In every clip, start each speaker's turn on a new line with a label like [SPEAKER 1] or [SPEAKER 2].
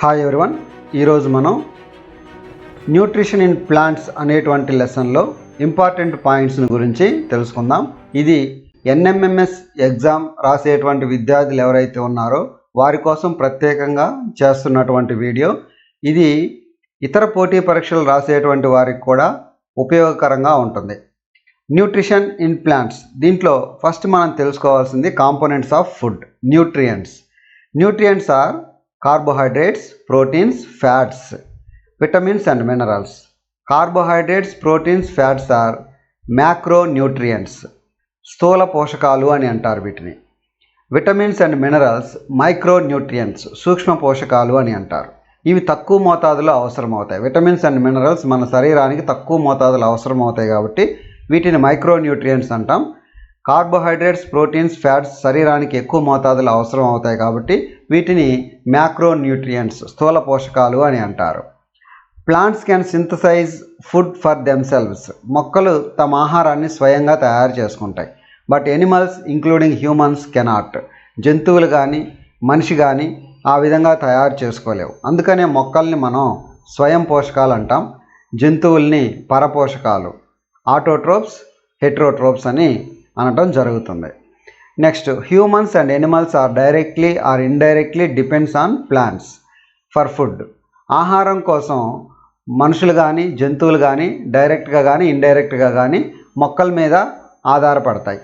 [SPEAKER 1] Hi everyone, ఈరోజు మనం nutrition in plants అనేటువంటి లెసన్లో ఇంపార్టెంట్ పాయింట్స్ని గురించి తెలుసుకుందాం. ఇది ఎన్ఎంఎంఎస్ ఎగ్జామ్ రాసేటువంటి విద్యార్థులు ఎవరైతే ఉన్నారో వారి కోసం ప్రత్యేకంగా చేస్తున్నటువంటి వీడియో. ఇది ఇతర పోటీ పరీక్షలు రాసేటువంటి వారికి కూడా ఉపయోగకరంగా ఉంటుంది. న్యూట్రిషన్ ఇన్ ప్లాంట్స్, దీంట్లో ఫస్ట్ మనం తెలుసుకోవాల్సింది components of food. Nutrients are carbohydrates, proteins, fats, vitamins and minerals. Carbohydrates, proteins, fats are macronutrients. స్థూల పోషకాలు అని అంటారు వీటిని. విటమిన్స్ అండ్ మినరల్స్ మైక్రోన్యూట్రియంట్స్, సూక్ష్మ పోషకాలు అని అంటారు. ఇవి తక్కువ మోతాదులో అవసరం అవుతాయి. విటమిన్స్ అండ్ మినరల్స్ మన శరీరానికి తక్కువ మోతాదులో అవసరం అవుతాయి కాబట్టి వీటిని మైక్రోన్యూట్రియంట్స్ అంటాం. కార్బోహైడ్రేట్స్, ప్రోటీన్స్, ఫ్యాట్స్ శరీరానికి ఎక్కువ మోతాదులో అవసరం అవుతాయి కాబట్టి వీటిని మ్యాక్రోన్యూట్రియంట్స్, స్థూల పోషకాలు అని అంటారు. Plants can synthesise food for themselves. మొక్కలు తమ ఆహారాన్ని స్వయంగా తయారు చేసుకుంటాయి. But animals including humans cannot. జంతువులు కానీ మనిషి కానీ ఆ విధంగా తయారు చేసుకోలేవు. అందుకనే మొక్కల్ని మనం స్వయం పోషకాలు అంటాం, జంతువుల్ని పరపోషకాలు, ఆటోట్రోప్స్, హెట్రోట్రోప్స్ అని అనటం జరుగుతుంది. Next, humans and animals are directly or indirectly depends on plants for food. ఆహారం కోసం మనుషులు కానీ జంతువులు కానీ డైరెక్ట్గా కానీ ఇండైరెక్ట్గా కానీ మొక్కల మీద ఆధారపడతాయి.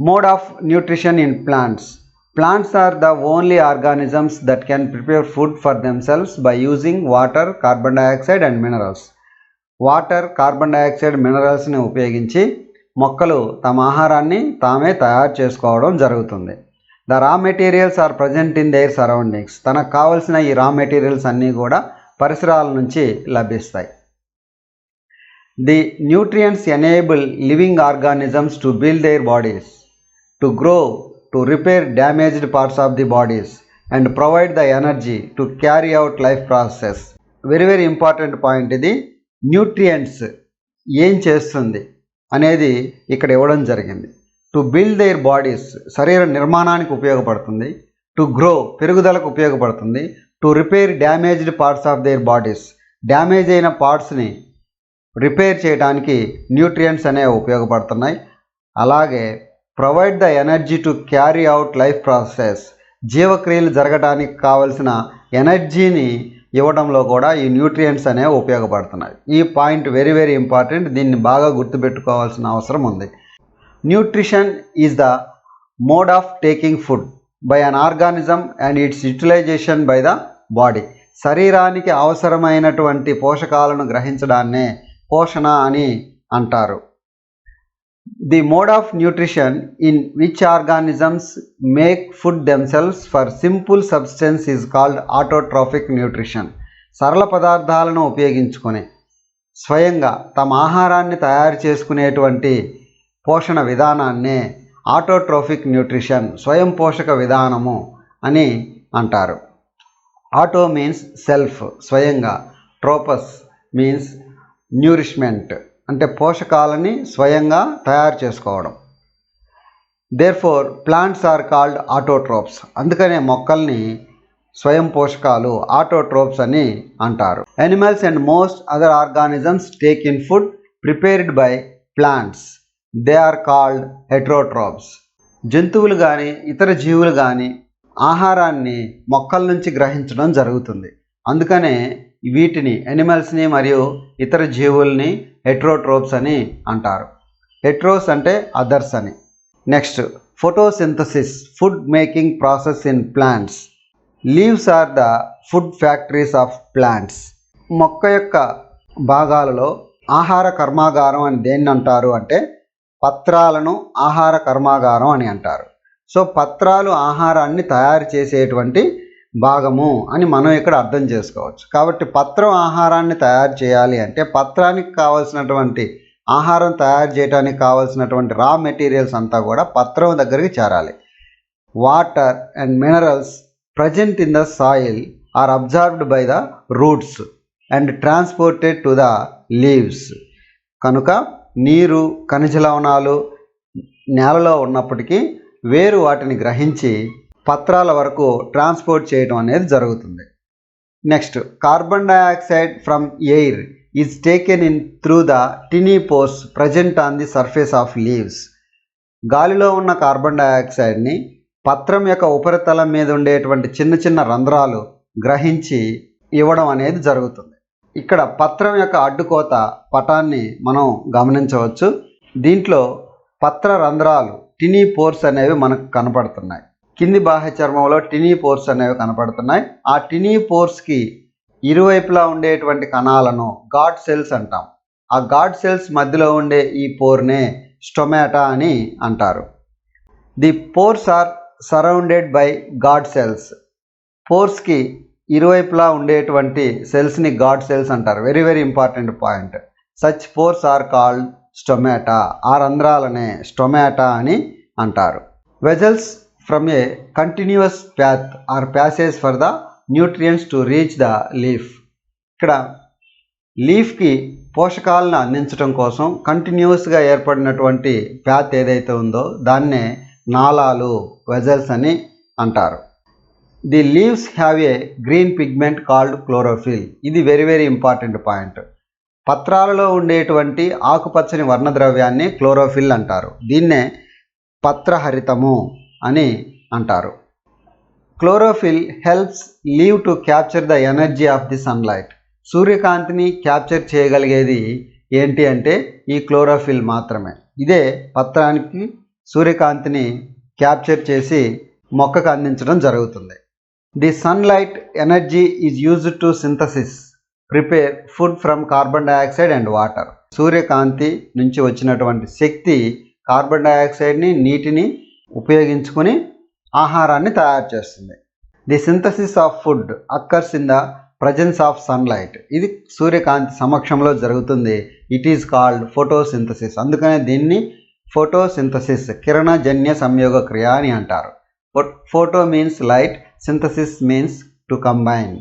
[SPEAKER 1] Mode of nutrition in plants. Plants are the only organisms that can prepare food for themselves by using water, carbon dioxide and minerals. Water, carbon dioxide, మినరల్స్ని ఉపయోగించి మొక్కలు తమ ఆహారాన్ని తామే తయారు చేసుకోవడం జరుగుతుంది. The raw materials are present in their surroundings. తనకు కావలసిన ఈ రా మెటీరియల్స్ అన్నీ కూడా పరిసరాల నుంచి లభిస్తాయి. The nutrients enable living organisms to build there bodies, to grow, to repair damaged parts of the bodies and provide the energy to carry out life process. Very important point ఇది. Nutrients ఏం చేస్తుంది అనేది ఇక్కడ ఇవ్వడం జరిగింది. To build there bodies, శరీర నిర్మాణానికి ఉపయోగపడుతుంది. టు గ్రో, పెరుగుదలకు ఉపయోగపడుతుంది. To repair damaged parts of their bodies, damage అయిన పార్ట్స్ని రిపేర్ చేయడానికి న్యూట్రియంట్స్ అనేవి ఉపయోగపడుతున్నాయి. అలాగే provide the energy to carry out life process, జీవక్రియలు జరగడానికి కావలసిన ఎనర్జీని ఇవ్వడంలో కూడా ఈ న్యూట్రియంట్స్ అనేవి ఉపయోగపడుతున్నాయి. ఈ పాయింట్ వెరీ ఇంపార్టెంట్. దీన్ని బాగా గుర్తుపెట్టుకోవాల్సిన అవసరం ఉంది. Nutrition is the mode of taking food by an organism and its utilisation by the body. శరీరానికి అవసరమైనటువంటి పోషకాలను గ్రహించడాన్నే పోషణ అని అంటారు. The mode of nutrition in which organisms make food themselves for simple substance is called autotrophic nutrition. సరళ పదార్థాలను ఉపయోగించుకొని స్వయంగా తమ ఆహారాన్ని తయారు చేసుకునేటువంటి పోషణ విధానాన్నే ఆటోట్రోఫిక్ న్యూట్రిషన్, స్వయం పోషక విధానము అని అంటారు. ఆటో మీన్స్ సెల్ఫ్, స్వయంగా. ట్రోపస్ మీన్స్ న్యూరిష్మెంట్, అంటే పోషకాలని స్వయంగా తయారు చేసుకోవడం. Therefore plants are called autotrophs. అందుకనే మొక్కల్ని స్వయం పోషకాలు, ఆటోట్రోప్స్ అని అంటారు. Animals and most other organisms take in food prepared by plants, they are called heterotrophs. జంతువులు కానీ ఇతర జీవులు కానీ ఆహారాన్ని మొక్కల నుంచి గ్రహించడం జరుగుతుంది. అందుకనే వీటిని, ఎనిమల్స్ని మరియు ఇతర జీవుల్ని హెట్రోట్రోప్స్ అని అంటారు. హెట్రోస్ అంటే అదర్స్ అని. Next, photosynthesis, food making process in plants. Leaves are the food factories of plants. మొక్క యొక్క భాగాలలో ఆహార కర్మాగారం అని దేన్ని అంటారు అంటే పత్రాలను ఆహార కర్మాగారం అని అంటారు. సో పత్రాలు ఆహారాన్ని తయారు చేసేటువంటి భాగము అని మనం ఇక్కడ అర్థం చేసుకోవచ్చు. కాబట్టి పత్రం ఆహారాన్ని తయారు చేయాలి అంటే పత్రానికి కావాల్సినటువంటి ఆహారం తయారు చేయడానికి కావాల్సినటువంటి రా మెటీరియల్స్ అంతా కూడా పత్రం దగ్గరికి చేరాలి. Water and minerals present in the soil are observed by the roots and transported to the leaves. కనుక నీరు, ఖనిజ లవణాలు నేలలో ఉన్నప్పటికీ వేరు వాటిని గ్రహించి పత్రాల వరకు ట్రాన్స్పోర్ట్ చేయడం అనేది జరుగుతుంది. Next carbon dioxide from air is taken in through the tiny pores present on the surface of leaves. గాలిలో ఉన్న కార్బన్ డయాక్సైడ్ని పత్రం యొక్క ఉపరితలం మీద ఉండేటువంటి చిన్న చిన్న రంధ్రాలు గ్రహించి ఇవ్వడం అనేది జరుగుతుంది. ఇక్కడ పత్రం యొక్క అడ్డుకోత పటాన్ని మనం గమనించవచ్చు. దీంట్లో పత్ర రంధ్రాలు టినీ పోర్స్ అనేవి మనకు కనపడుతున్నాయి. కింది బాహ్య చర్మంలో టినీ పోర్స్ అనేవి కనపడుతున్నాయి. ఆ టినీ పోర్స్కి ఇరువైపులా ఉండేటువంటి కణాలను గాడ్ సెల్స్ అంటాం. ఆ గాడ్ సెల్స్ మధ్యలో ఉండే ఈ పోర్నే స్టొమాటా అని అంటారు. The pores are surrounded by guard cells. పోర్స్కి ఇరువైపులా ఉండేటువంటి సెల్స్ని గాడ్ సెల్స్ అంటారు. Very very important point. Such pores are called stomata. ఆ రంధ్రాలనే స్టొమాటా అని అంటారు. Vessels from a continuous path or passage for the nutrients to reach the leaf. ఇక్కడ లీఫ్కి పోషకాలను అందించడం కోసం కంటిన్యూస్గా ఏర్పడినటువంటి ప్యాత్ ఏదైతే ఉందో దాన్నే నాళాలు, వెజల్స్ అని అంటారు. The leaves have a green pigment called chlorophyll. ఇది వెరీ వెరీ ఇంపార్టెంట్ పాయింట్. పత్రాలలో ఉండేటువంటి ఆకుపచ్చని వర్ణద్రవ్యాన్ని క్లోరోఫిల్ అంటారు. దీన్నే పత్రహరితము అని అంటారు. Chlorophyll helps leave to capture the energy of the sunlight. సూర్యకాంతిని క్యాప్చర్ చేయగలిగేది ఏంటి అంటే ఈ క్లోరోఫిల్ మాత్రమే. ఇదే పత్రానికి సూర్యకాంతిని క్యాప్చర్ చేసి మొక్కకు అందించడం జరుగుతుంది. The sunlight energy is used to synthesis prepare food from carbon dioxide and water. సూర్యకాంతి నుంచి వచ్చినటువంటి శక్తి కార్బన్ డయాక్సైడ్ని, నీటిని ఉపయోగించుకొని ఆహారాన్ని తయారు చేస్తుంది. The synthesis of food occurs in the presence of sunlight. ఇది సూర్యకాంతి సమక్షంలో జరుగుతుంది. It is called photosynthesis. అందుకనే దీన్ని ఫోటోసింథసిస్, కిరణజన్య సంయోగ క్రియ అని అంటారు. Photo means light, synthesis means to combine.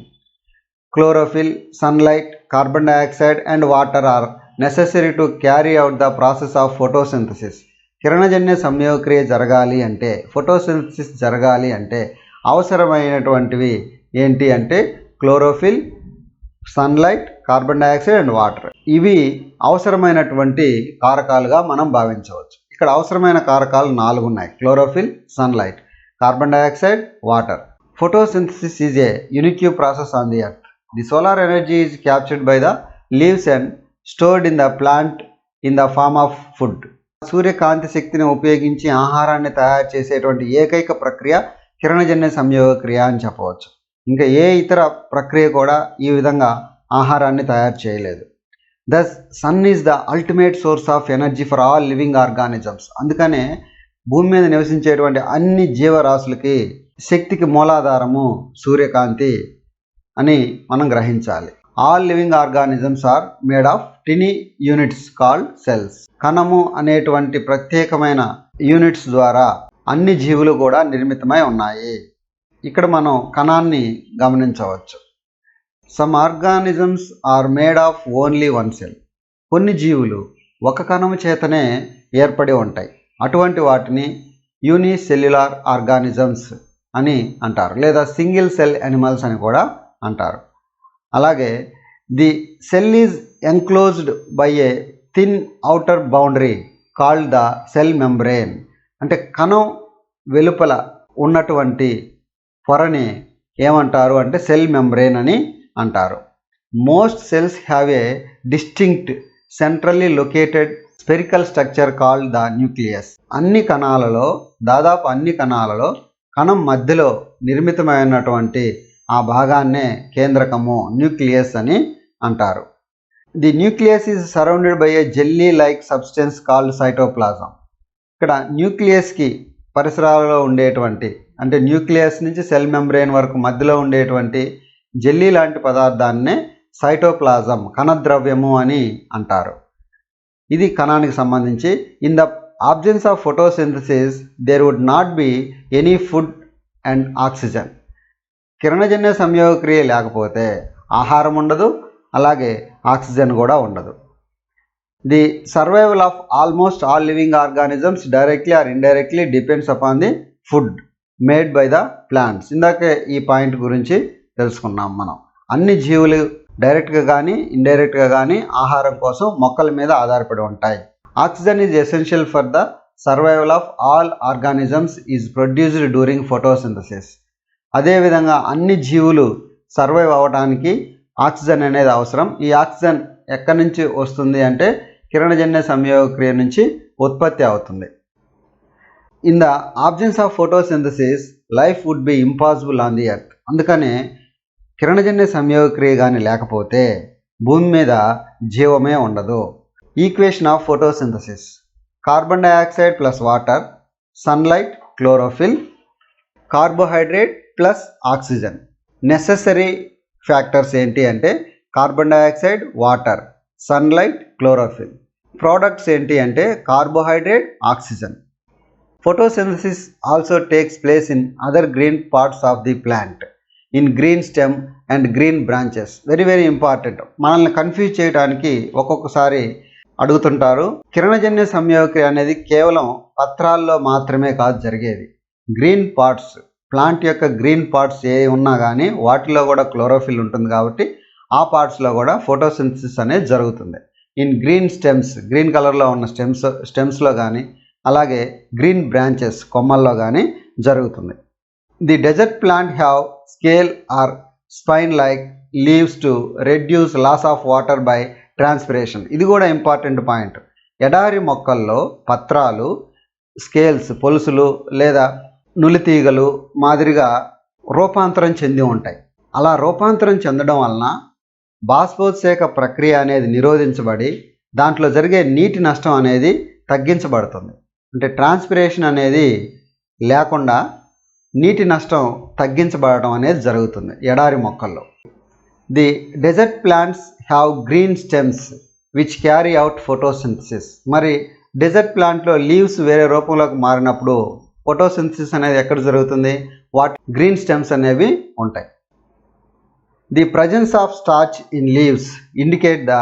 [SPEAKER 1] Chlorophyll, sunlight, carbon dioxide and water are necessary to carry out the process of photosynthesis. కిరణజన్య సంయోగక్రియ జరగాలి అంటే, ఫోటోసింథసిస్ జరగాలి అంటే అవసరమైనటువంటివి ఏంటి అంటే chlorophyll, sunlight, carbon dioxide and water. ఇవి అవసరమైనటువంటి కారకాలుగా మనం భావించవచ్చు. ఇక్కడ అవసరమైన కారకాలు 4 ఉన్నాయి: chlorophyll, sunlight, carbon dioxide, water. Photosynthesis is a unique process on the earth. The solar energy is captured by the leaves and stored in the plant in the form of food. సూర్యకాంతి శక్తిని ఉపయోగించి ఆహారాన్ని తయారు చేసేటువంటి ఏకైక ప్రక్రియ కిరణజన్య సంయోగ క్రియ అని చెప్పవచ్చు. ఇంకా ఏ ఇతర ప్రక్రియ కూడా ఈ విధంగా ఆహారాన్ని తయారు చేయలేదు. Thus, sun is the ultimate source of energy for all living organisms. అందుకనే భూమి మీద నివసించేటువంటి అన్ని జీవరాశులకి శక్తికి మూలాధారము సూర్యకాంతి అని మనం గ్రహించాలి. All living organisms are made of tiny units called cells. కణము అనేటువంటి ప్రత్యేకమైన యూనిట్స్ ద్వారా అన్ని జీవులు కూడా నిర్మితమై ఉన్నాయి. ఇక్కడ మనం కణాన్ని గమనించవచ్చు. Some organisms are made of only one cell. కొన్ని జీవులు ఒక కణము చేతనే ఏర్పడి ఉంటాయి. అటువంటి వాటిని యూనిసెల్యులార్ ఆర్గానిజమ్స్ అని అంటారు, లేదా సింగిల్ సెల్ యానిమల్స్ అని కూడా అంటారు. అలాగే the cell is enclosed by a thin outer boundary called the cell membrane. అంటే కణం వెలుపల ఉన్నటువంటి పొరని ఏమంటారు అంటే సెల్ మెంబ్రేన్ అని అంటారు. Most cells have a distinct centrally located spherical structure called the nucleus. దాదాపు అన్ని కణాలలో కణం మధ్యలో నిర్మితమైనటువంటి ఆ భాగాన్నే కేంద్రకము, న్యూక్లియస్ అని అంటారు. The nucleus is surrounded by A jelly like substance called cytoplasm. ఇక్కడ న్యూక్లియస్కి పరిసరాలలో ఉండేటువంటి, అంటే న్యూక్లియస్ నుంచి సెల్ మెంబ్రేన్ వరకు మధ్యలో ఉండేటువంటి జెల్లీ లాంటి పదార్థాన్నే సైటోప్లాజం, కణద్రవ్యము అని అంటారు. ఇది కణానికి సంబంధించి. In the absence of photosynthesis there would not be any food and oxygen. కిరణజన్య సంయోగక్రియ లేకపోతే ఆహారం ఉండదు, అలాగే ఆక్సిజన్ కూడా ఉండదు. The survival of almost all living organisms directly or indirectly depends upon the food made by the plants. ఇందాకే ఈ point గురించి తెలుసుకున్నాం మనం. అన్ని జీవులు డైరెక్ట్గా కానీ ఇండైరెక్ట్గా కానీ ఆహారం కోసం మొక్కల మీద ఆధారపడి ఉంటాయి. Oxygen is essential for the survival of all organisms is produced during photosynthesis. అదేవిధంగా అన్ని జీవులు సర్వైవ్ అవ్వడానికి ఆక్సిజన్ అనేది అవసరం. ఈ ఆక్సిజన్ ఎక్కడి నుంచి వస్తుంది అంటే కిరణజన్య సంయోగక్రియ నుంచి ఉత్పత్తి అవుతుంది. In the absence of photosynthesis life would be impossible on the earth. అందుకనే కిరణజన్య సంయోగక్రియ కానీ లేకపోతే భూమి మీద జీవమే ఉండదు. Equation of photosynthesis: carbon dioxide plus water, sunlight, chlorophyll, carbohydrate plus oxygen. Necessary factors ఏంటి అంటే carbon dioxide, water, sunlight, chlorophyll. Products ఏంటి అంటే carbohydrate, oxygen. Photosynthesis also takes place in other green parts of the plant, in green stem and green branches. Very very important. మనల్ని confuse చేయడానికి ఒక్కొక్కసారి అడుగుతుంటారు. కిరణజన్య సంయోగక్రియ అనేది కేవలం పత్రాల్లో మాత్రమే కాదు జరిగేది. గ్రీన్ పార్ట్స్, ప్లాంట్ యొక్క గ్రీన్ పార్ట్స్ ఏ ఉన్నా కానీ వాటిలో కూడా క్లోరోఫిల్ ఉంటుంది కాబట్టి ఆ పార్ట్స్లో కూడా ఫోటోసింథసిస్ అనేది జరుగుతుంది. ఇన్ గ్రీన్ స్టెమ్స్, గ్రీన్ కలర్లో ఉన్న స్టెమ్స్లో కానీ అలాగే గ్రీన్ బ్రాంచెస్, కొమ్మల్లో కానీ జరుగుతుంది. The desert plant have scale or spine like leaves to reduce loss of water by transpiration. ఇది కూడా ఇంపార్టెంట్ పాయింట్. ఎడారి మొక్కల్లో పత్రాలు స్కేల్స్, పొలుసులు లేదా నులితీగలు మాదిరిగా రూపాంతరం చెంది ఉంటాయి. అలా రూపాంతరం చెందడం వలన బాష్పోత్సేక ప్రక్రియ అనేది నిరోధించబడి దాంట్లో జరిగే నీటి నష్టం అనేది తగ్గించబడుతుంది. అంటే ట్రాన్స్పిరేషన్ అనేది లేకుండా నీటి నష్టం తగ్గించబడటం అనేది జరుగుతుంది ఎడారి మొక్కల్లో. The dessert plants have green stems which carry out photosynthesis. మరి డెజర్ట్ ప్లాంట్లో లీవ్స్ వేరే రూపంలోకి మారినప్పుడు ఫోటోసింథసిస్ అనేది ఎక్కడ జరుగుతుంది? గ్రీన్ స్టెమ్స్ అనేవి ఉంటాయి. The presence of starch in leaves indicate the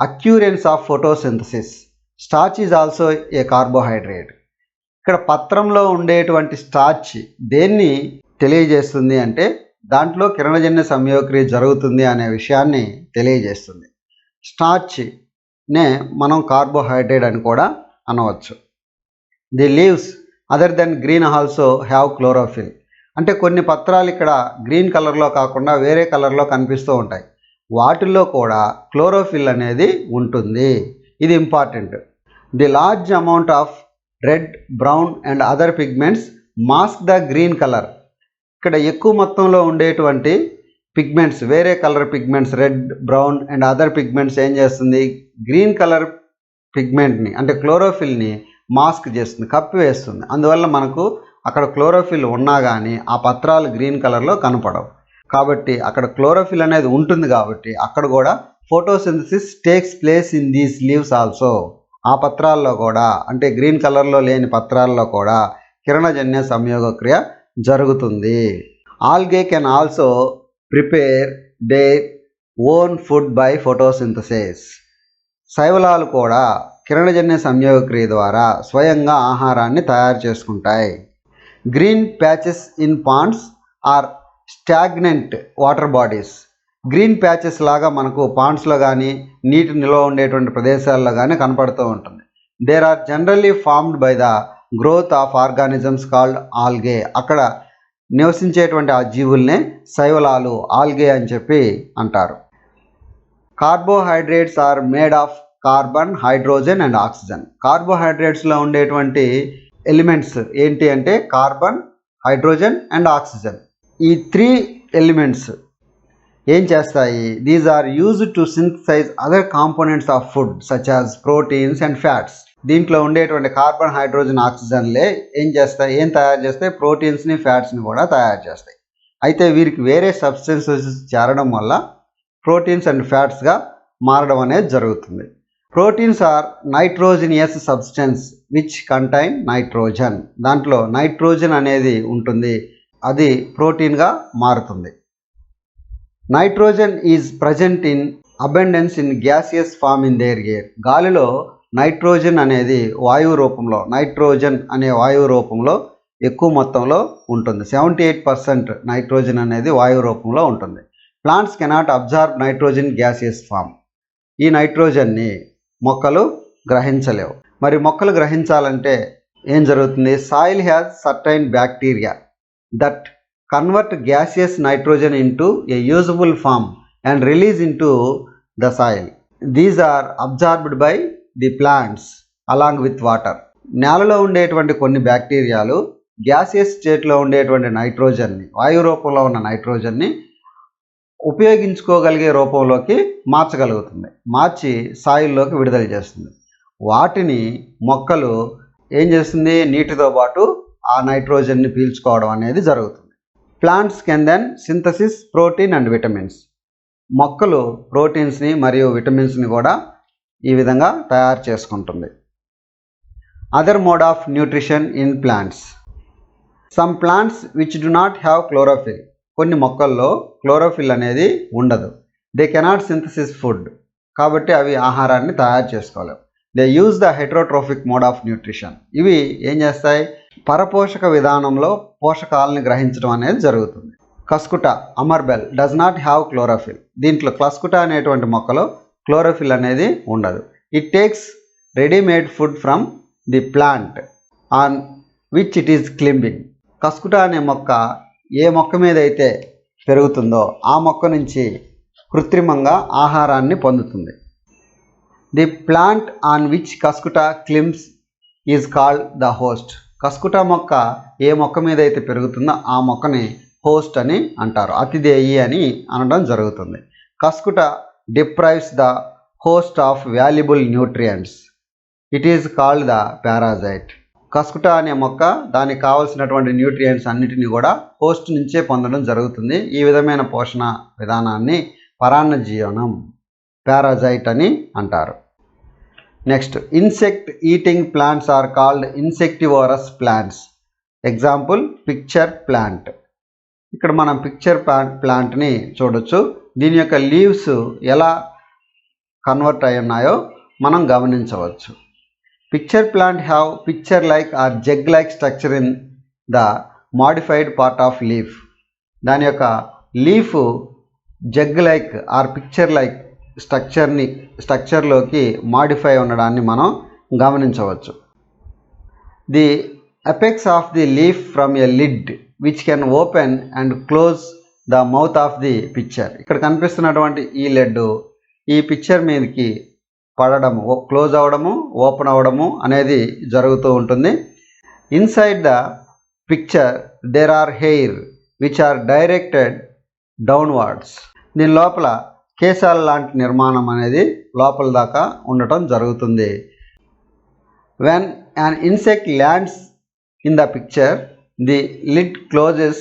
[SPEAKER 1] occurrence of photosynthesis. Starch is also a carbohydrate. ఇక్కడ పత్రంలో ఉండేటువంటి స్టార్చ్ దేన్ని తెలియజేస్తుంది అంటే దాంట్లో కిరణజన్య సంయోగక్రియ జరుగుతుంది అనే విషయాన్ని తెలియజేస్తుంది. స్టార్చ్నే మనం కార్బోహైడ్రేట్ అని కూడా అనవచ్చు. The leaves other than green also have chlorophyll. అంటే కొన్ని పత్రాలు ఇక్కడ గ్రీన్ కలర్లో కాకుండా వేరే కలర్లో కనిపిస్తూ ఉంటాయి. వాటిల్లో కూడా క్లోరోఫిల్ అనేది ఉంటుంది. ఇది important. The large amount of red, brown and other pigments mask the green colour. ఇక్కడ ఎక్కువ మొత్తంలో ఉండేటువంటి పిగ్మెంట్స్, వేరే colour pigments, red, brown and other pigments ఏం చేస్తుంది? గ్రీన్ కలర్ పిగ్మెంట్ని అంటే క్లోరోఫిల్ని మాస్క్ చేస్తుంది, కప్పివేస్తుంది. అందువల్ల మనకు అక్కడ క్లోరోఫిల్ ఉన్నా కానీ ఆ పత్రాలు గ్రీన్ కలర్లో కనపడవు. కాబట్టి అక్కడ క్లోరోఫిల్ అనేది ఉంటుంది కాబట్టి అక్కడ కూడా photosynthesis takes place in these leaves also. ఆ పత్రాల్లో కూడా అంటే గ్రీన్ కలర్లో లేని పత్రాల్లో కూడా కిరణజన్య సంయోగక్రియ జరుగుతుంది. Algae can also prepare their own food by photosynthesis. శైవలాలు కూడా కిరణజన్య సంయోగక్రియ ద్వారా స్వయంగా ఆహారాన్ని తయారు చేసుకుంటాయి. Green patches in ponds or stagnant water bodies. Green patches లాగా మనకు పాండ్స్లో కానీ నీటి నిల్వ ఉండేటువంటి ప్రదేశాల్లో కానీ కనపడుతూ ఉంటుంది. There are generally formed by the growth of organisms called algae. అక్కడ నివసించేటువంటి ఆ జీవుల్నే శైవలాలు, ఆల్గే అని చెప్పి అంటారు. Carbohydrates are made of carbon, hydrogen and oxygen. కార్బోహైడ్రేట్స్లో ఉండేటువంటి ఎలిమెంట్స్ ఏంటి అంటే కార్బన్, హైడ్రోజన్ అండ్ ఆక్సిజన్. ఈ 3 ఎలిమెంట్స్ ఏం చేస్తాయి? These are used to synthesise other components of food such as proteins and fats. దీంట్లో ఉండేటువంటి కార్బన్, హైడ్రోజన్, ఆక్సిజన్లే ఏం తయారు చేస్తాయి? ప్రోటీన్స్ని, ఫ్యాట్స్ని కూడా తయారు చేస్తాయి. అయితే వీరికి వేరే సబ్స్టెన్సెస్ చేరడం వల్ల ప్రోటీన్స్ అండ్ ఫ్యాట్స్గా మారడం అనేది జరుగుతుంది. Proteins are nitrogenous substance which contain nitrogen. దాంట్లో నైట్రోజన్ అనేది ఉంటుంది, అది ప్రోటీన్గా మారుతుంది. Nitrogen is present in abundance in gaseous form in their air. గాలిలో నైట్రోజన్ అనేది వాయువు రూపంలో, నైట్రోజన్ అనే వాయువు రూపంలో ఎక్కువ మొత్తంలో ఉంటుంది. 78% నైట్రోజన్ అనేది వాయువు రూపంలో ఉంటుంది. Plants cannot absorb nitrogen gaseous form. ఈ నైట్రోజన్ని మొక్కలు గ్రహించలేవు. మరి మొక్కలు గ్రహించాలంటే ఏం జరుగుతుంది? Soil has certain bacteria that convert gaseous nitrogen into a usable form and release into the soil. These are absorbed by the plants along with water. నేలలో ఉండేటువంటి కొన్ని బ్యాక్టీరియాలు గ్యాసియస్ స్టేట్లో ఉండేటువంటి నైట్రోజన్ని, వాయు రూపంలో ఉన్న నైట్రోజన్ని ఉపయోగించుకోగలిగే రూపంలోకి మార్చగలుగుతుంది. మార్చి సాయిల్లోకి విడుదల చేస్తుంది. వాటిని మొక్కలు ఏం చేస్తుంది? నీటితో పాటు ఆ నైట్రోజన్ని పీల్చుకోవడం అనేది జరుగుతుంది. Plants can then synthesis protein and vitamins. మొక్కలు ప్రోటీన్స్ని మరియు విటమిన్స్ని కూడా ఈ విధంగా తయారు చేసుకుంటుంది. Other mode of nutrition in plants. Some plants which do not have chlorophyll. కొన్ని మొక్కల్లో క్లోరోఫిల్ అనేది ఉండదు. They cannot synthesis food. కాబట్టి అవి ఆహారాన్ని తయారు చేసుకోలేవు. They use the heterotrophic mode of nutrition. ఇవి ఏం చేస్తాయి? పరపోషక విధానంలో పోషకాలని గ్రహించడం అనేది జరుగుతుంది. Cuscuta, Amarbel does not have chlorophyll. దీంట్లో క్లస్కుట అనేటువంటి మొక్కలో క్లోరోఫిల్ అనేది ఉండదు. It takes readymade food from the plant on which it is climbing. Cuscuta అనే మొక్క ఏ మొక్క మీద అయితే పెరుగుతుందో ఆ మొక్క నుంచి కృత్రిమంగా ఆహారాన్ని పొందుతుంది. The plant on which Cuscuta climbs is called the host. Cuscuta మొక్క ఏ మొక్క మీద అయితే పెరుగుతుందో ఆ మొక్కని హోస్ట్ అని అంటారు. అతిథేయి అని అనడం జరుగుతుంది. Cuscuta deprives the host of valuable nutrients. It is called the parasite. Cuscuta అనే మొక్క దానికి కావలసినటువంటి న్యూట్రియంట్స్ అన్నిటిని కూడా హోస్ట్ నుంచే పొందడం జరుగుతుంది. ఈ విధమైన పోషణ విధానాన్ని పరాన్నజీవనం, పారాజైట్ అని అంటారు. Next, insect eating plants are called insectivorous plants. Example pitcher plant. ఇక్కడ మనం పిక్చర్ ప్లాంట్ని చూడొచ్చు. దీని యొక్క లీవ్స్ ఎలా కన్వర్ట్ అయి ఉన్నాయో మనం గమనించవచ్చు. Picture plant have picture-like or jug-like structure in the modified part of leaf. దాని యొక్క లీఫ్ జగ్-లైక్ ఆర్ పిక్చర్-లైక్ స్ట్రక్చర్లోకి మాడిఫై ఉండడాన్ని మనం గమనించవచ్చు. The apex of the leaf from a lid which can open and close the mouth of the pitcher. ఇక్కడ కనిపిస్తున్నటువంటి ఈ lead ఈ పిక్చర్ మీదకి పడడము, క్లోజ్ అవ్వడము, ఓపెన్ అవ్వడము అనేది జరుగుతూ ఉంటుంది. Inside the pitcher there are hair which are directed downwards. దీని లోపల కేశాల లాంటి నిర్మాణం అనేది లోపల దాకా ఉండటం జరుగుతుంది. When an insect lands in the picture, the lid closes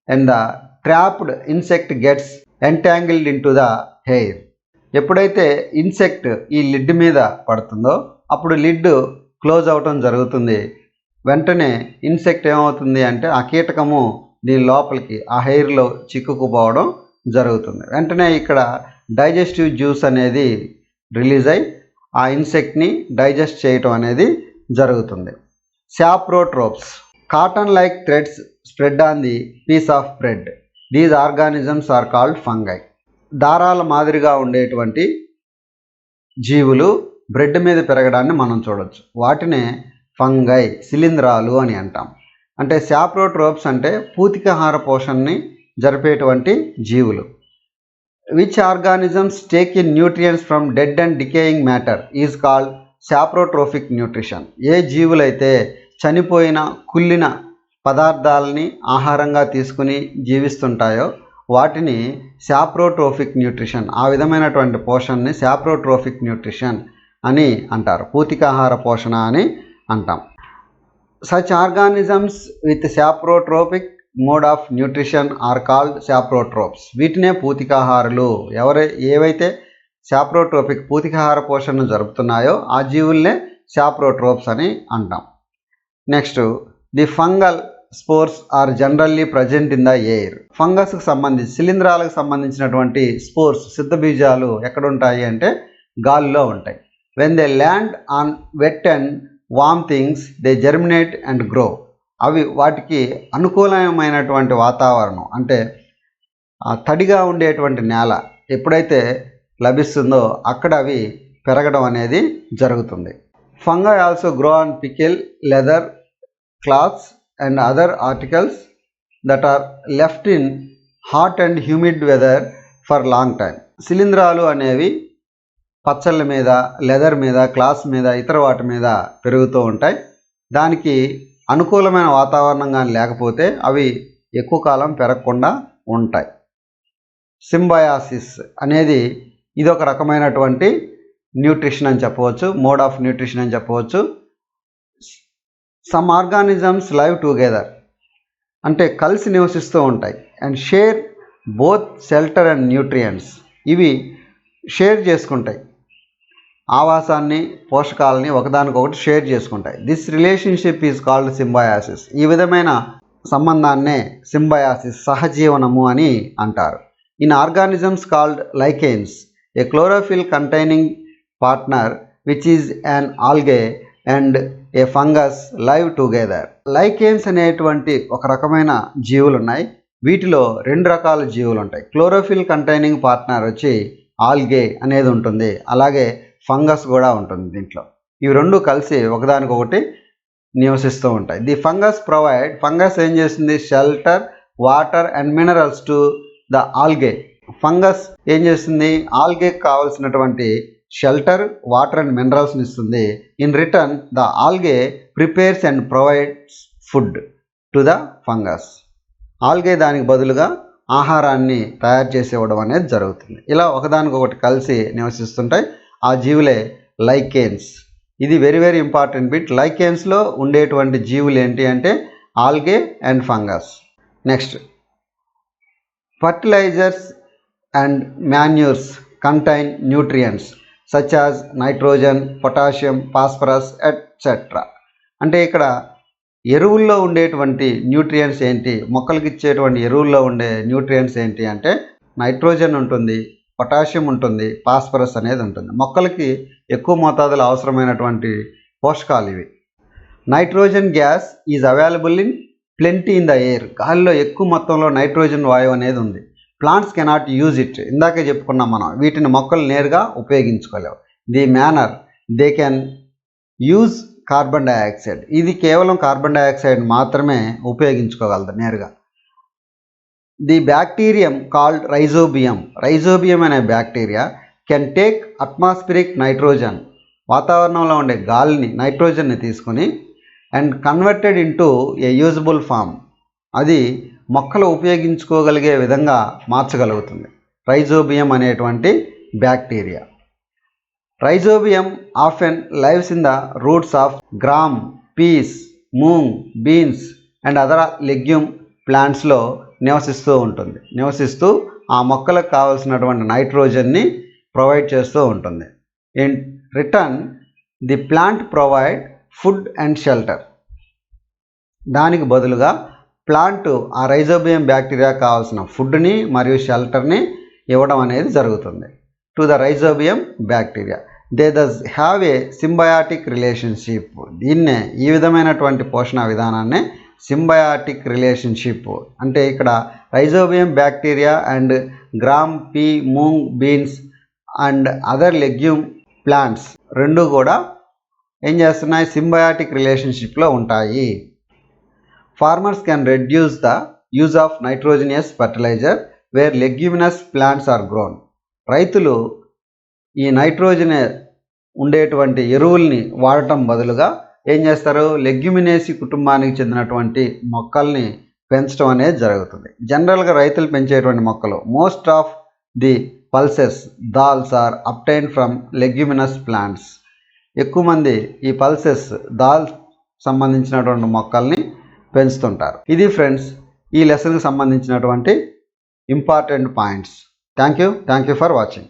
[SPEAKER 1] and the trapped insect gets entangled into the hair. ఎప్పుడైతే ఇన్సెక్ట్ ఈ లిడ్ మీద పడుతుందో అప్పుడు లిడ్ క్లోజ్ అవటం జరుగుతుంది. వెంటనే ఇన్సెక్ట్ ఏమవుతుంది అంటే ఆ కీటకము దీని లోపలికి ఆ హెయిర్లో చిక్కుకుపోవడం జరుగుతుంది. వెంటనే ఇక్కడ డైజెస్టివ్ జ్యూస్ అనేది రిలీజ్ అయ్యి ఆ ఇన్సెక్ట్ని డైజెస్ట్ చేయటం అనేది జరుగుతుంది. Saprotrophs, cotton like threads spread on the piece of bread. These organisms are called fungi. దారాల మాదిరిగా ఉండేటువంటి జీవులు బ్రెడ్ మీద పెరగడాన్ని మనం చూడవచ్చు. వాటినే ఫంగై, శిలీంధ్రాలు అని అంటాం. అంటే సాప్రోట్రోప్స్ అంటే పూతికాహార పోషణని జరిపేటువంటి జీవులు. Which organisms take in nutrients from dead and decaying matter is called saprotrophic nutrition. ఏ జీవులైతే చనిపోయిన కుళ్ళిన పదార్థాలని ఆహారంగా తీసుకుని జీవిస్తుంటాయో వాటిని సాప్రోట్రోఫిక్ న్యూట్రిషన్, ఆ విధమైనటువంటి పోషణని సాప్రోట్రోఫిక్ న్యూట్రిషన్ అని అంటారు. పూతికాహార పోషణ అని అంటాం. Such organisms with saprotrophic mode of nutrition are called saprotrophs. వీటినే పూతికాహారులు. ఏవైతే సాప్రోట్రోఫిక్ పూతికాహార పోషణను జరుపుతున్నాయో ఆ జీవుల్నే సాప్రోట్రోప్స్ అని అంటాం. Next, the fungal spores are generally present in the air. ఫంగస్కి సంబంధించి శిలీంధ్రాలకు సంబంధించినటువంటి స్పోర్స్, సిద్ధ బీజాలు ఎక్కడ ఉంటాయి అంటే గాలిలో ఉంటాయి. When they land on wet and warm things they germinate and grow. అవి వాటికి అనుకూలమైనటువంటి వాతావరణం అంటే తడిగా ఉండేటువంటి నేల ఎప్పుడైతే లభిస్తుందో అక్కడ అవి పెరగడం అనేది జరుగుతుంది. Fungi also grow on pickle, leather, clothes and other articles that are left in hot and humid weather for long time. శిలీంధ్రాలు అనేవి పచ్చళ్ళ మీద, లెదర్ మీద, క్లాత్స్ మీద, ఇతర వాటి మీద పెరుగుతూ ఉంటాయి. దానికి అనుకూలమైన వాతావరణం కానీ లేకపోతే అవి ఎక్కువ కాలం పెరగకుండా ఉంటాయి. సింబయాసిస్ అనేది ఇది ఒక రకమైనటువంటి న్యూట్రిషన్ అని చెప్పవచ్చు, మోడ్ ఆఫ్ న్యూట్రిషన్ అని చెప్పవచ్చు. సమ్ ఆర్గానిజమ్స్ లైవ్ టుగెదర్ అంటే కలిసి నివసిస్తూ ఉంటాయి. And share both shelter and nutrients. ఇవి షేర్ చేసుకుంటాయి, ఆవాసాన్ని, పోషకాలని ఒకదానికొకటి షేర్ చేసుకుంటాయి. This relationship is called Symbiosis. ఈ విధమైన సంబంధాన్నే సింబయాసిస్, సహజీవనము అని అంటారు. In organisms called lichens, A chlorophyll containing partner which is an algae and A fungus live together. Lichens అనేటువంటి ఒక రకమైన జీవులు ఉన్నాయి. వీటిలో 2 రకాల జీవులు ఉంటాయి. క్లోరోఫిల్ కంటైనింగ్ పార్ట్నర్ వచ్చి ఆల్గే అనేది ఉంటుంది, అలాగే ఫంగస్ కూడా ఉంటుంది దీంట్లో. ఇవి 2 కలిసి ఒకదానికొకటి నివసిస్తూ ఉంటాయి. ది ఫంగస్ ఏం చేస్తుంది? Shelter, water and minerals to the algae. Fungus ఏం చేస్తుంది? ఆల్గేకి కావాల్సినటువంటి షెల్టర్, వాటర్ అండ్ మినరల్స్ని ఇస్తుంది. In return the algae prepares and provides food to the fungus. Algae దానికి బదులుగా ఆహారాన్ని తయారు చేసి ఇవ్వడం అనేది జరుగుతుంది. ఇలా ఒకదానికొకటి కలిసి నివసిస్తుంటాయి. ఆ జీవులే లైకెన్స్. ఇది వెరీ వెరీ ఇంపార్టెంట్ బిట్. లైకెన్స్లో ఉండేటువంటి జీవులు ఏంటి అంటే algae and fungus. Next, fertilizers and manures contain nutrients such as nitrogen, potassium, phosphorus etcetera. అంటే ఇక్కడ ఎరువుల్లో ఉండేటువంటి న్యూట్రియంట్స్ ఏంటి, మొక్కలకి ఇచ్చేటువంటి ఎరువుల్లో ఉండే న్యూట్రియంట్స్ ఏంటి అంటే నైట్రోజన్ ఉంటుంది, పొటాషియం ఉంటుంది, ఫాస్ఫరస్ అనేది ఉంటుంది. మొక్కలకి ఎక్కువ మోతాదులో అవసరమైనటువంటి పోషకాలు ఇవి. Nitrogen gas is available in plenty in the air. గాలిలో ఎక్కువ మొత్తంలో నైట్రోజన్ వాయువు అనేది ఉంది. Plants cannot use it. ఇందాకే చెప్పుకున్నాం మనం, వీటిని మొక్కలు నేరుగా ఉపయోగించుకోలేవు. The manner they can use carbon dioxide. ఇది కేవలం కార్బన్ డైఆక్సైడ్ మాత్రమే ఉపయోగించుకోగలదు నేరుగా. ది బ్యాక్టీరియం కాల్డ్ రైజోబియం అనే bacteria can take atmospheric nitrogen, వాతావరణంలో ఉండే గాలిని, నైట్రోజన్ని తీసుకుని and converted into a usable form. అది మొక్కలు ఉపయోగించుకోగలిగే విధంగా మార్చగలుగుతుంది రైజోబియం అనేటువంటి bacteria. Rhizobium often lives in the roots of gram, peas, moong, beans and other legume ప్లాంట్స్లో నివసిస్తూ ఆ మొక్కలకు కావాల్సినటువంటి నైట్రోజన్ని ప్రొవైడ్ చేస్తూ ఉంటుంది. In return the plant provide food and shelter. దానికి బదులుగా ప్లాంట్ ఆ రైజోబియం బ్యాక్టీరియా కావాల్సిన ఫుడ్ని మరియు షెల్టర్ని ఇవ్వడం అనేది జరుగుతుంది to the Rhizobium bacteria. They thus have a symbiotic relationship. దీన్నే, ఈ విధమైనటువంటి పోషణ విధానాన్ని సింబయాటిక్ రిలేషన్షిప్ అంటే ఇక్కడ Rhizobium bacteria and gram, pea, moong, beans and other legume plants 2 కూడా ఏం చేస్తున్నాయి? సింబయాటిక్ రిలేషన్షిప్లో ఉంటాయి. Farmers can reduce the use of nitrogenous fertiliser where leguminous plants are grown. రైతులు ఈ నైట్రోజన్ ఉండేటువంటి ఎరువుల్ని వాడటం బదులుగా ఏం చేస్తారు? లెగ్యూమినేసి కుటుంబానికి చెందినటువంటి మొక్కల్ని పెంచడం అనేది జరుగుతుంది. జనరల్గా రైతులు పెంచేటువంటి మొక్కలు most of the pulses, dals are obtain from leguminous plants. ఎక్కువ మంది ఈ పల్సెస్, దాల్ సంబంధించినటువంటి మొక్కల్ని పెంచుతుంటారు. ఇది ఫ్రెండ్స్ ఈ లెసన్కి సంబంధించినటువంటి important points. Thank you for watching.